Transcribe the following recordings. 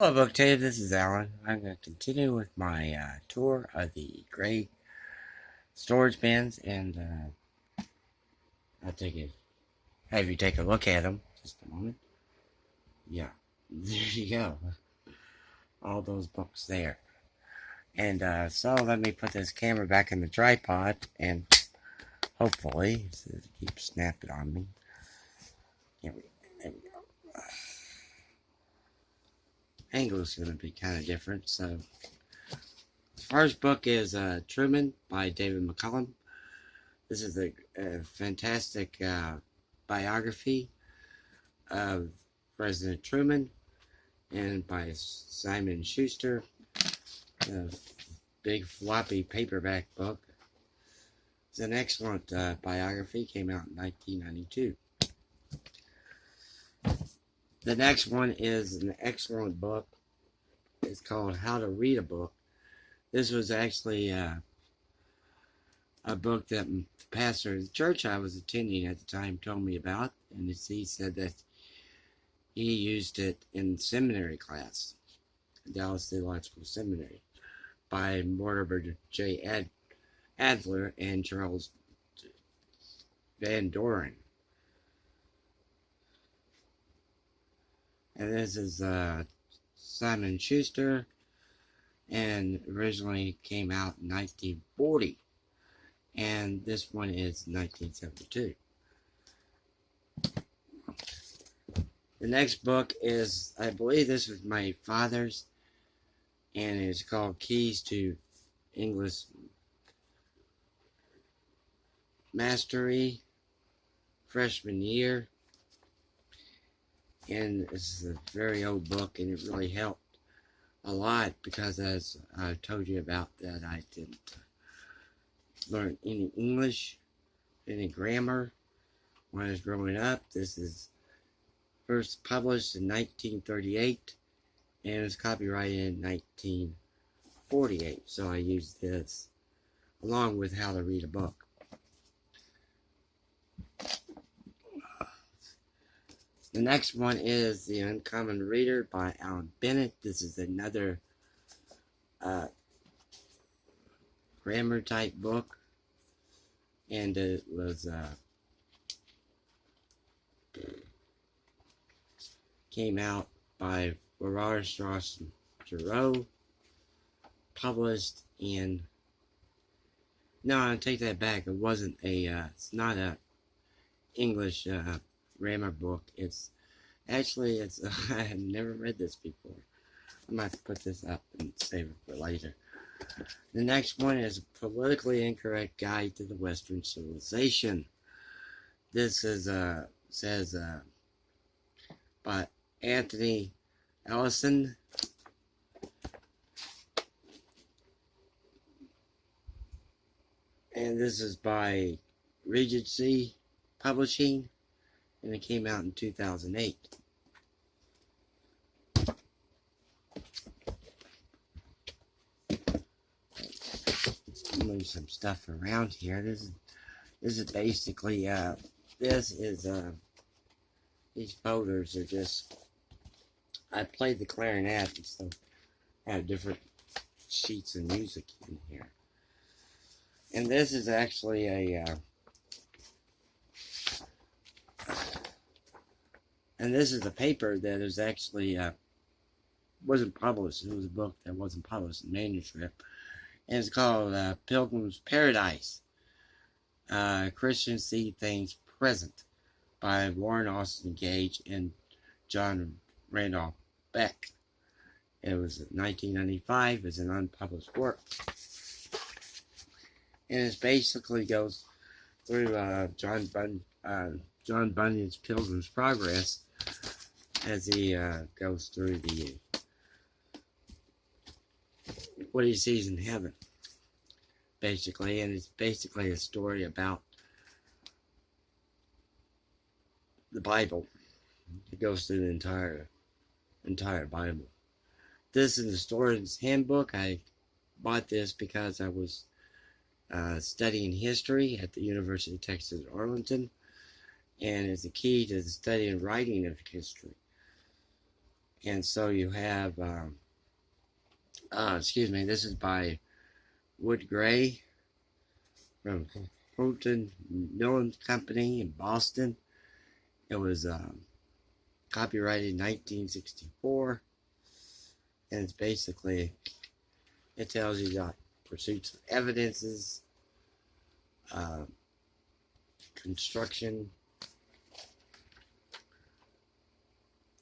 Hello, Booktail. This is Alan. I'm going to continue with my tour of the gray storage bins, and I'll have you take a look at them. Just a moment. Yeah, there you go. All those books there. And so let me put this camera back in the tripod, and hopefully, it keeps snapping on me. There we go. Angle's going to be kind of different, so the first book is Truman by David Mccullen. This is a fantastic biography of President Truman, and by Simon Schuster. A big floppy paperback book. It's an excellent biography. Came out in 1992. The next one is an excellent book. It's called How to Read a Book. This was actually a book that the pastor of the church I was attending at the time told me about, and he said that he used it in seminary class, Dallas Theological Seminary, by Mortimer J. Adler and Charles Van Doren. And this is Simon Schuster, and originally came out in 1940. And this one is 1972. The next book is, I believe this was my father's, and it's called Keys to English Mastery, freshman year. And this is a very old book, and it really helped a lot because, as I told you about, that I didn't learn any English, any grammar when I was growing up. This is first published in 1938, and it was copyrighted in 1948. So I used this along with How to Read a Book. The next one is The Uncommon Reader by Alan Bennett. This is another grammar type book, and it was came out by Farrar, Straus and Giroux, published in, no, I take that back, it wasn't it's not a English grammar book. It's actually, I have never read this before. I might have to put this up and save it for later. The next one is A Politically Incorrect Guide to the Western Civilization. This is says by Anthony Ellison. And this is by Regency Publishing, and it came out in 2008. Move some stuff around here. This is basically these folders are just, I played the clarinet, and so I have different sheets of music in here. And this is actually and this is a paper that is actually wasn't published. It was a book that wasn't published in manuscript, and it's called Pilgrim's Paradise. Christians See Things Present by Warren Austin Gage and John Randolph Beck. It was 1995. It's an unpublished work, and it basically goes through John Bunyan's Pilgrim's Progress as he goes through what he sees in heaven, basically. And it's basically a story about the Bible. It goes through the entire Bible. This is the Historian's Handbook. I bought this because I was studying history at the University of Texas at Arlington, and it's a key to the study and writing of history. And so you have, excuse me, this is by Wood Gray from Holton Millen Company in Boston. It was copyrighted in 1964, and it's basically, it tells you the pursuits of evidences, construction,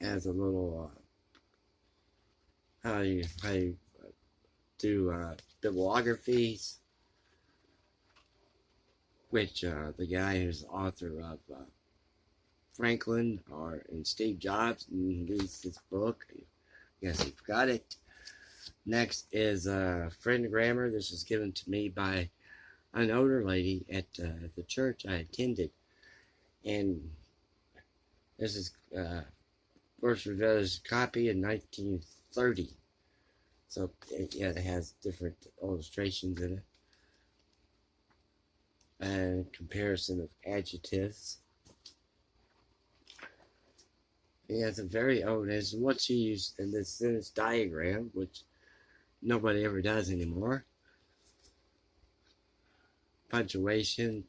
as a little how you do bibliographies, which the guy who's the author of Franklin and Steve Jobs, and reads this book. I guess he forgot it. Next is Friend Grammar. This was given to me by an older lady at the church I attended, and this is first revised copy in 1930. So yeah, it has different illustrations in it and comparison of adjectives. Yeah, it's a very old. It's what's used in this sentence diagram, which nobody ever does anymore. Punctuation,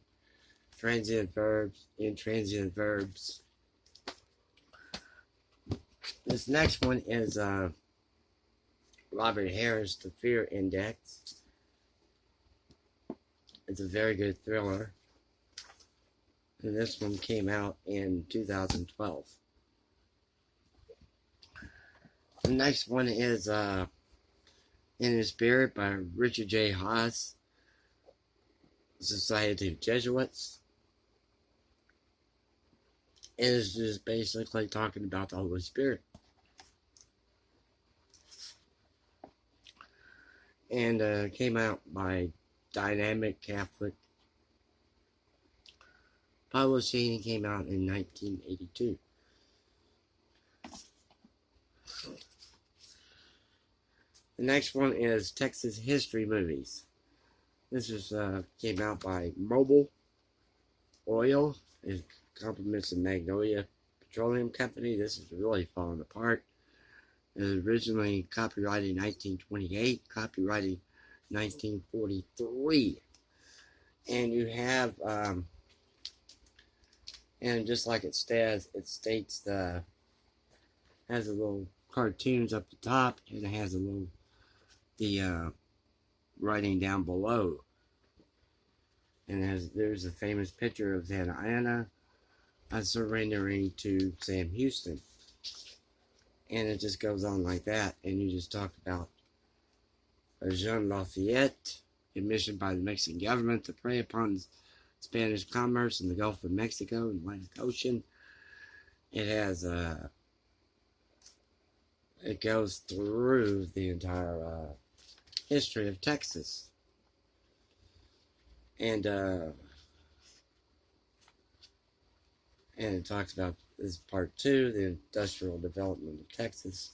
transient verbs, intransient verbs. This next one is Robert Harris, The Fear Index. It's a very good thriller. And this one came out in 2012. The next one is In the Spirit by Richard J. Haas, Society of Jesuits. It is just basically talking about the Holy Spirit. And came out by Dynamic Catholic Publishing. Came out in 1982. The next one is Texas History Movies. This is came out by Mobile Oil. It complements the Magnolia Petroleum Company. This is really falling apart. It was originally copyrighted in 1928, copyrighted 1943. And you have, and just like it states has a little cartoons up the top, and it has a little, the writing down below. And there's a famous picture of Santa Anna surrendering to Sam Houston. And it just goes on like that. And you just talk about Jean Lafayette, commissioned by the Mexican government to prey upon Spanish commerce in the Gulf of Mexico and Atlantic Ocean. It has it goes through the entire history of Texas. And it talks about, this is part 2, the industrial development of Texas.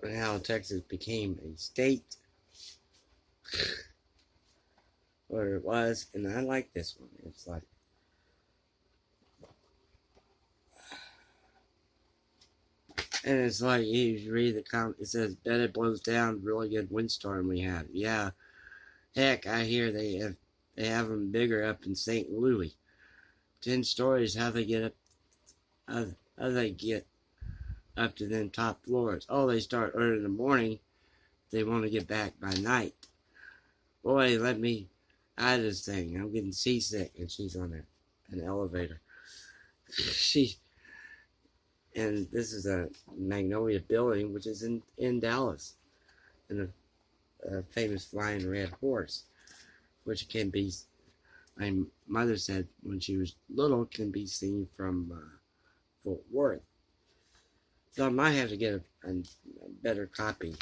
And how Texas became a state. Where it was. And I like this one. It's like, and it's like, you read the comment, it says, Bennett blows down, really good windstorm we had. Yeah. Heck, I hear they have them bigger up in St. Louis. 10 stories. How they get up? How they get up to them top floors? Oh, they start early in the morning. They want to get back by night. Boy, let me out of this thing. I'm getting seasick, and she's on an elevator. And this is a Magnolia Building, which is in Dallas, in a famous flying red horse, which can be, my mother said when she was little, can be seen from Fort Worth. So I might have to get a better copy.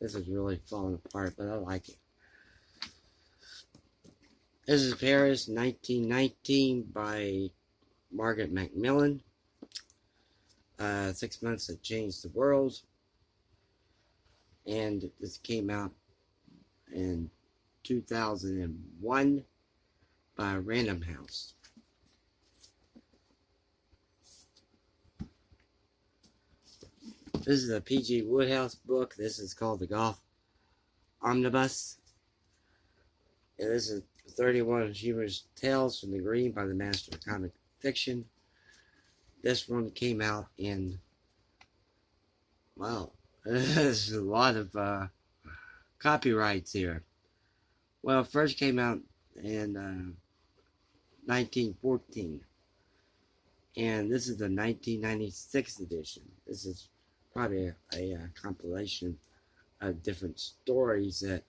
This is really falling apart, but I like it. This is Paris, 1919, by Margaret Mccullen. 6 Months That Changed the World. And this came out in 2001 by Random House. This is a P.G. Wodehouse book. This is called the Golf Omnibus. And this is 31 humorous tales from the green by the master of comic fiction. This one came out in, wow, there's a lot of copyrights here. Well, it first came out in 1914. And this is the 1996 edition. This is probably a compilation of different stories that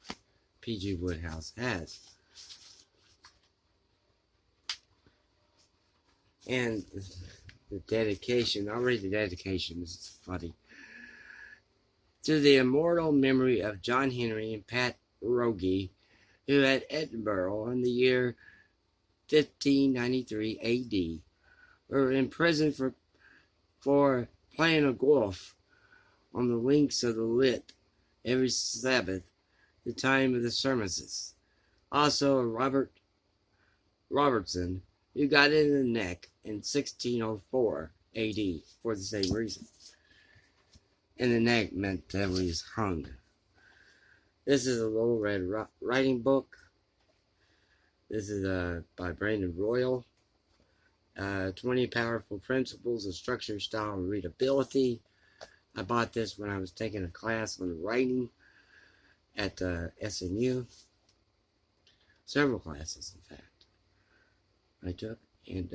P.G. Wodehouse has. And the dedication, I'll read the dedication, this is funny. To the immortal memory of John Henry and Pat Rogie, who at Edinburgh in the year 1593 A.D. were imprisoned for playing a golf on the links of the Lit every Sabbath, the time of the sermons. Also, Robertson, who got it in the neck in 1604 A.D. for the same reason. And the neck meant that he was hung. This is a Little Red Writing Book. This is by Brandon Royal. 20 Powerful Principles of Structure, Style, and Readability. I bought this when I was taking a class on writing at SMU. Several classes, in fact, I took. And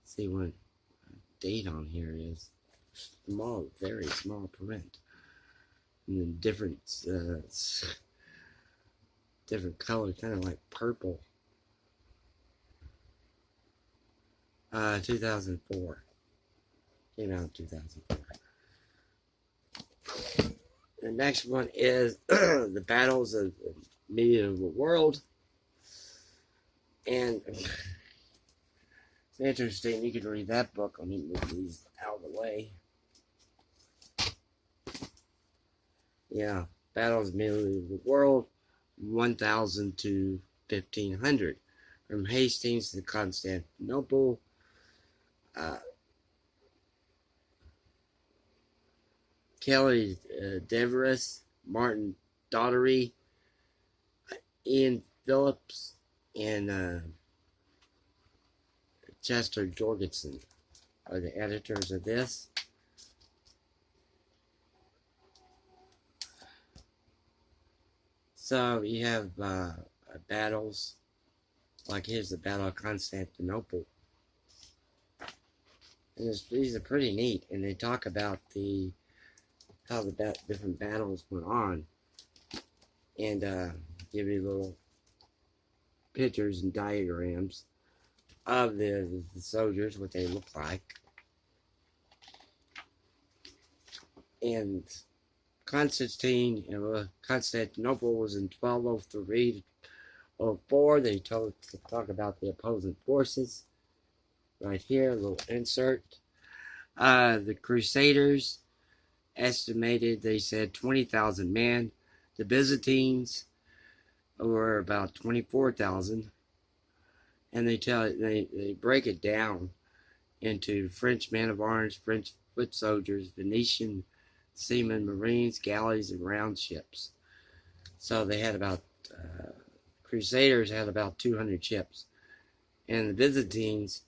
see what date on here is. Small, very small print. And then different color, kind of like purple. 2004. Came out in 2004. The next one is The Battles of the Medieval World. And it's interesting, you could read that book. Let me move these out of the way. Yeah, Battles of the Medieval World, 1000 to 1500. From Hastings to Constantinople. Kelly Deveris, Martin Daugherty, Ian Phillips, and Chester Jorgensen are the editors of this. So you have battles, like here's the Battle of Constantinople. And these are pretty neat, and they talk about how the different battles went on, and give you little pictures and diagrams of the soldiers, what they look like. And Constantinople was in 1203 to 04. They talk about the opposing forces. Right here, a little insert. The Crusaders estimated, they said 20,000 men. The Byzantines were about 24,000. And they break it down into French men of arms, French foot soldiers, Venetian seamen, marines, galleys, and round ships. So they had about, Crusaders had about 200 ships. And the Byzantines,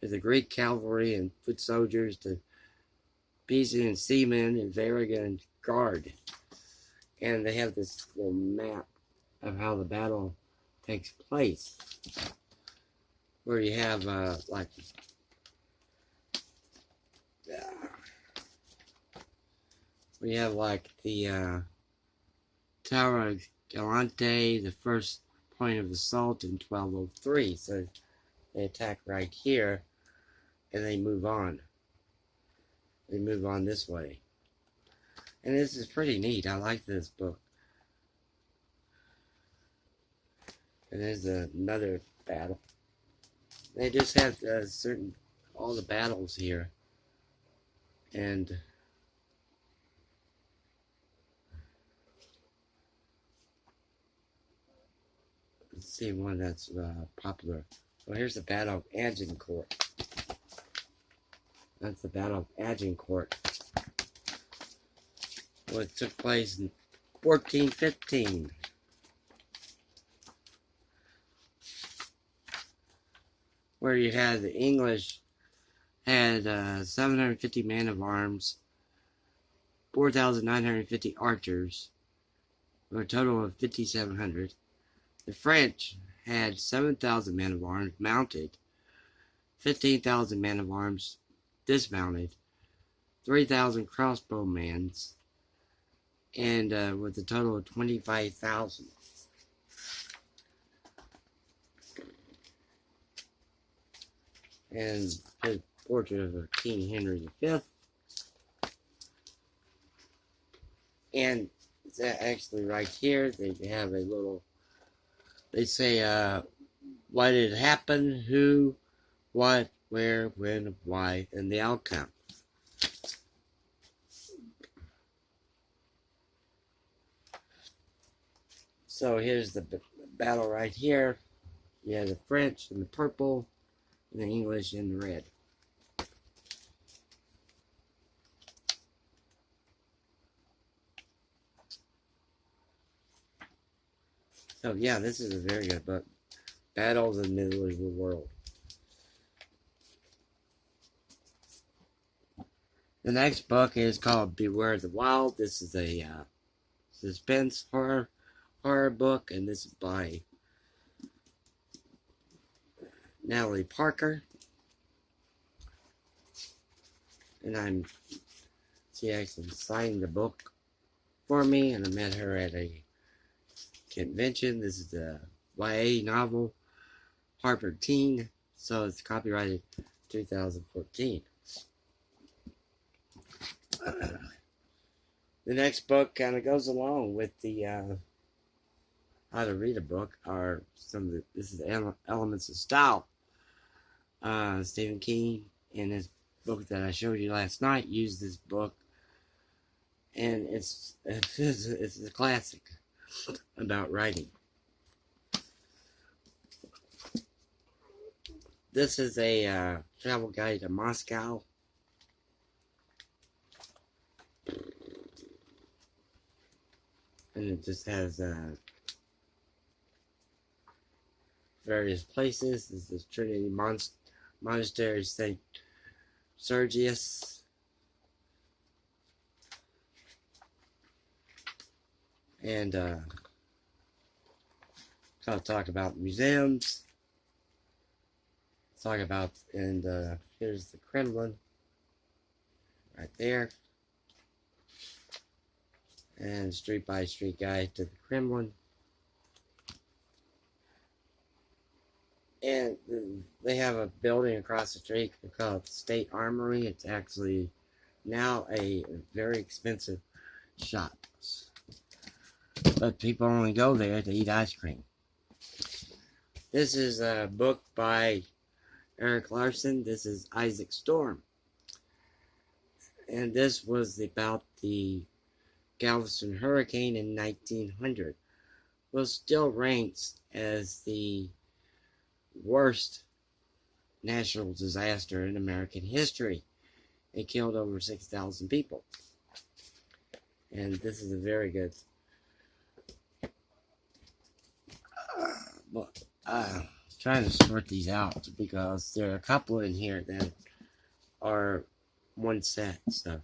the Greek cavalry and foot soldiers, the Pisan seamen, and Vargan guard. And they have this little map of how the battle takes place, where you have the Tower of Galante, the first point of assault in 1203. So they attack right here, and they move on. They move on this way. And this is pretty neat. I like this book. And there's another battle. They just have all the battles here. And let's see one that's popular. Well, here's the Battle of Agincourt. That's the Battle of Agincourt, which took place in 1415. Where you had the English had 750 men of arms, 4,950 archers, for a total of 5,700. The French had 7,000 men of arms mounted, 15,000 men of arms dismounted, 3,000 crossbowmen, and with a total of 25,000. And his portrait of King Henry V. And it's actually right here, they have a little, they say, what did happen, who, what, where, when, why, and the outcome. So here's the battle right here. You have the French in the purple, and the English in the red. So yeah, this is a very good book. Battles in the Medieval World. The next book is called Beware the Wild. This is a suspense horror book, and this is by Natalie Parker. And she actually signed the book for me, and I met her at a convention. This is a YA novel, Harper Teen, so it's copyrighted 2014. The next book kind of goes along with the how to read a book, or some of the, this is Elements of Style. Stephen King, in his book that I showed you last night, used this book, and it's a classic about writing. This is a travel guide to Moscow. And it just has various places. This is Trinity Monastery, St. Sergius. And I'll talk about museums. Talk about, and here's the Kremlin right there. And street by street guide to the Kremlin. And they have a building across the street called the State Armory. It's actually now a very expensive shop, but people only go there to eat ice cream. This is a book by Eric Larson. This is Isaac Storm. And this was about the Galveston hurricane in 1900. Well, still ranks as the worst natural disaster in American history. It killed over 6,000 people. And this is a very good book. Trying to sort these out because there are a couple in here that are one set. So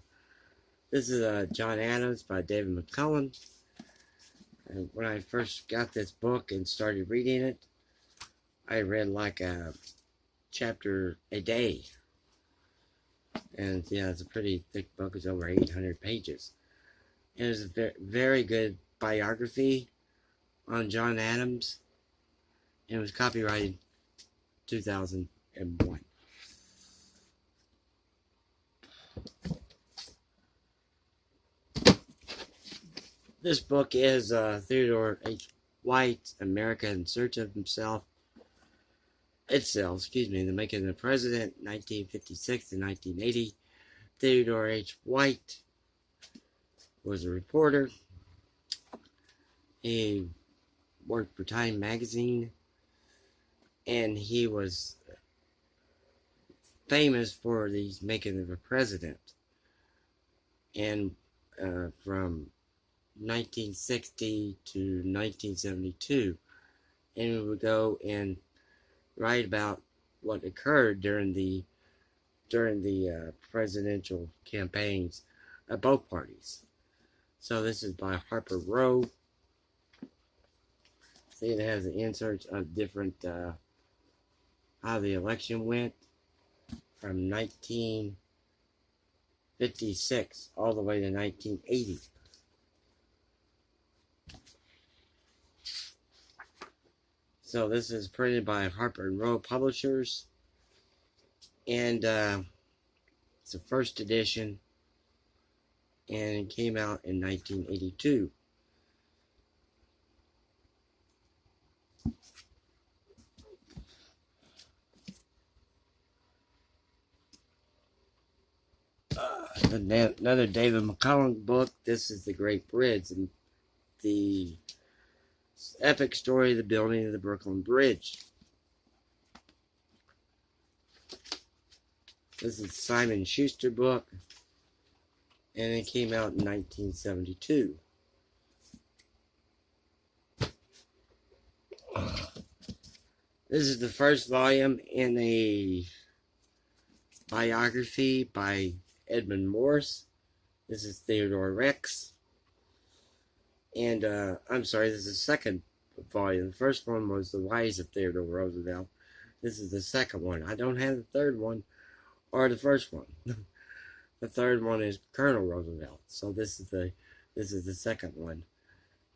this is John Adams by David Mccullen. And when I first got this book and started reading it, I read like a chapter a day. And yeah, it's a pretty thick book. It's over 800 pages. And it's a very, very good biography on John Adams. And it was copyrighted 2001. This book is Theodore H. White, America in Search of Itself, the Making of the President, 1956 to 1980. Theodore H. White was a reporter. He worked for Time magazine, and he was famous for these making of a president. And from 1960 to 1972. And we would go and write about what occurred during the presidential campaigns of both parties. So this is by Harper Row. See, it has the inserts of different how the election went from 1956 all the way to 1980. So this is printed by Harper Row Publishers, and it's the first edition, and it came out in 1982. Another David Mccullen book. This is The Great Bridge, and the epic story of the building of the Brooklyn Bridge. This is Simon Schuster book, and it came out in 1972. This is the first volume in a biography by Edmund Morse. This is Theodore Rex. And, I'm sorry, this is the second volume. The first one was The Rise of Theodore Roosevelt. This is the second one. I don't have the third one or the first one. The third one is Colonel Roosevelt. So this is the second one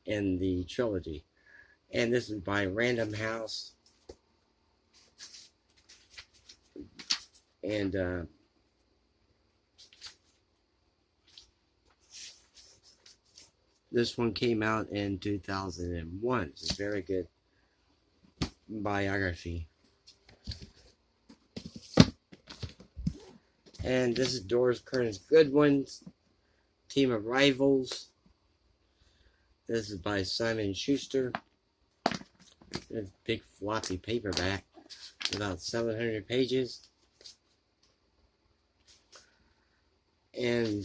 in the trilogy. And this is by Random House. And, this one came out in 2001. It's a very good biography. And this is Doris Kearns Goodwin's Team of Rivals. This is by Simon Schuster. It's a big floppy paperback. About 700 pages. And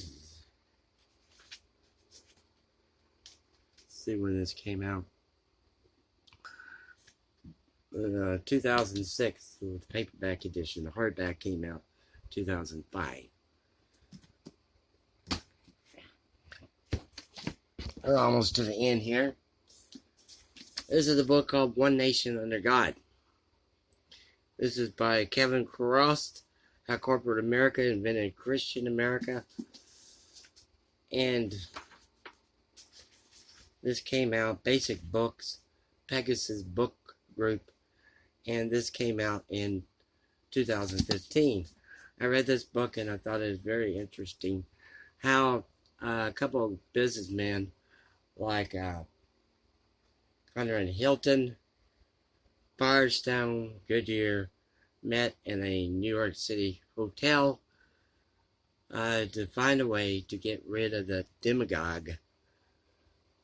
see when this came out. 2006 with the paperback edition. The hardback came out 2005. We're almost to the end here. This is a book called One Nation Under God. This is by Kevin Crost, How Corporate America Invented Christian America. And this came out, Basic Books, Pegasus Book Group, and this came out in 2015. I read this book and I thought it was very interesting how a couple of businessmen like Hunter and Hilton, Firestone, Goodyear met in a New York City hotel to find a way to get rid of the demagogue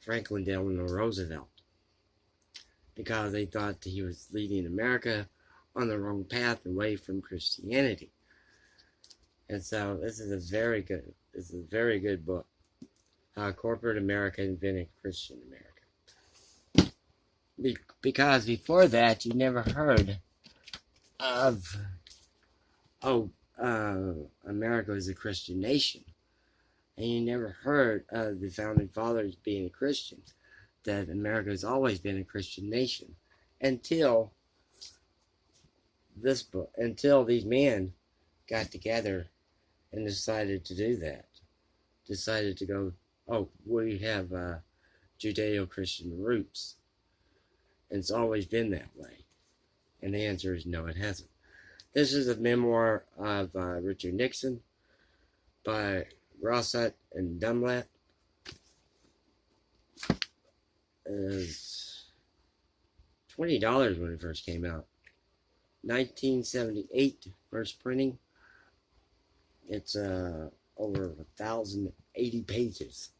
Franklin Delano Roosevelt, because they thought that he was leading America on the wrong path away from Christianity. And so this is a very good book, How Corporate America Invented Christian America. Because before that, you never heard of, America was a Christian nation. And you never heard of the Founding Fathers being a Christian, that America has always been a Christian nation. Until this book, until these men got together and decided to do that. Decided to go, we have Judeo-Christian roots. And it's always been that way. And the answer is no, it hasn't. This is a memoir of Richard Nixon by Rossette and Dumlat. Is $20 when it first came out. 1978 first printing. It's over 1,080 pages.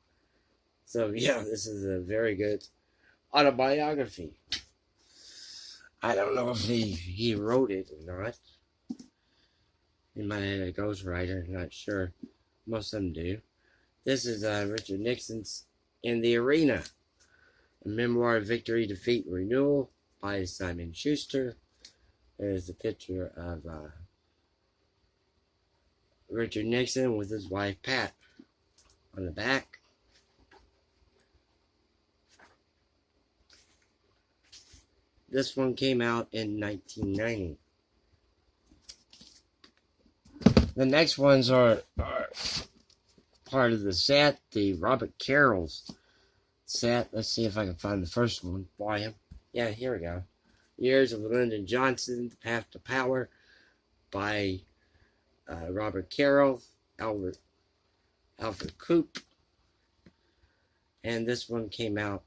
So yeah, this is a very good autobiography. I don't know if he wrote it or not. He He might have a ghostwriter, not sure. Most of them do. This is Richard Nixon's In the Arena. A Memoir of Victory, Defeat, and Renewal by Simon Schuster. There's a picture of Richard Nixon with his wife Pat on the back. This one came out in 1990. The next ones are part of the set, the Robert Carroll's set. Let's see if I can find the first one. Volume. Yeah, here we go. Years of Lyndon Johnson, The Path to Power by Robert Carroll, Alfred Coop. And this one came out,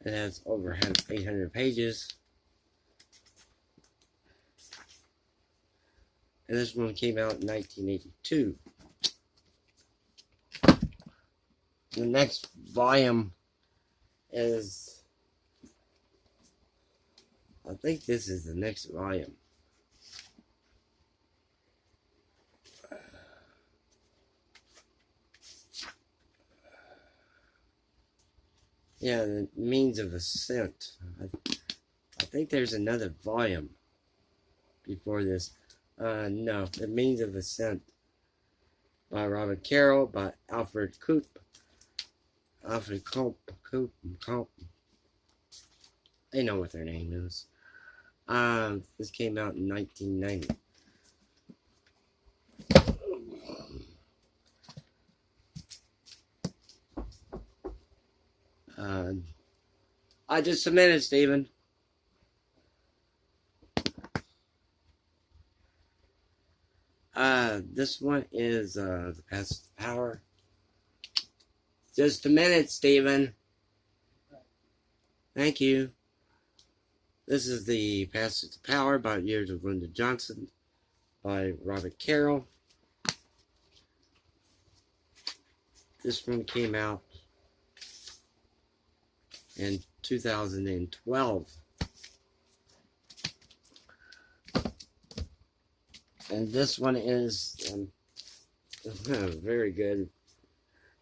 it has over 800 pages. And this one came out in 1982. The next volume is, I think this is the next volume. Yeah, the Means of Ascent. I think there's another volume before this. No, The Means of Ascent by Robert Carroll, by Alfred Coop. Coop. They know what their name is. This came out in 1990. I just submitted, Stephen. This one is The Path to Power. Just a minute, Stephen. Thank you. This is The Path to Power by Years of Lyndon Johnson by Robert Carroll. This one came out in 2012. And this one is very good.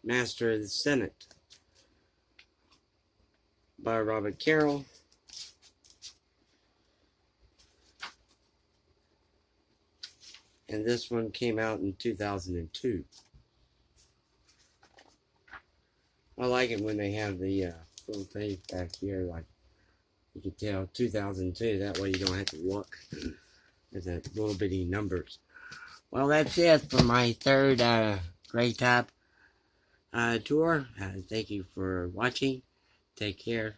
Master of the Senate by Robert Carroll. And this one came out in 2002. I like it when they have the little thing back here, like you can tell 2002. That way you don't have to look at the little bitty numbers. Well, that's it for my third Great Top tour. Thank you for watching. Take care.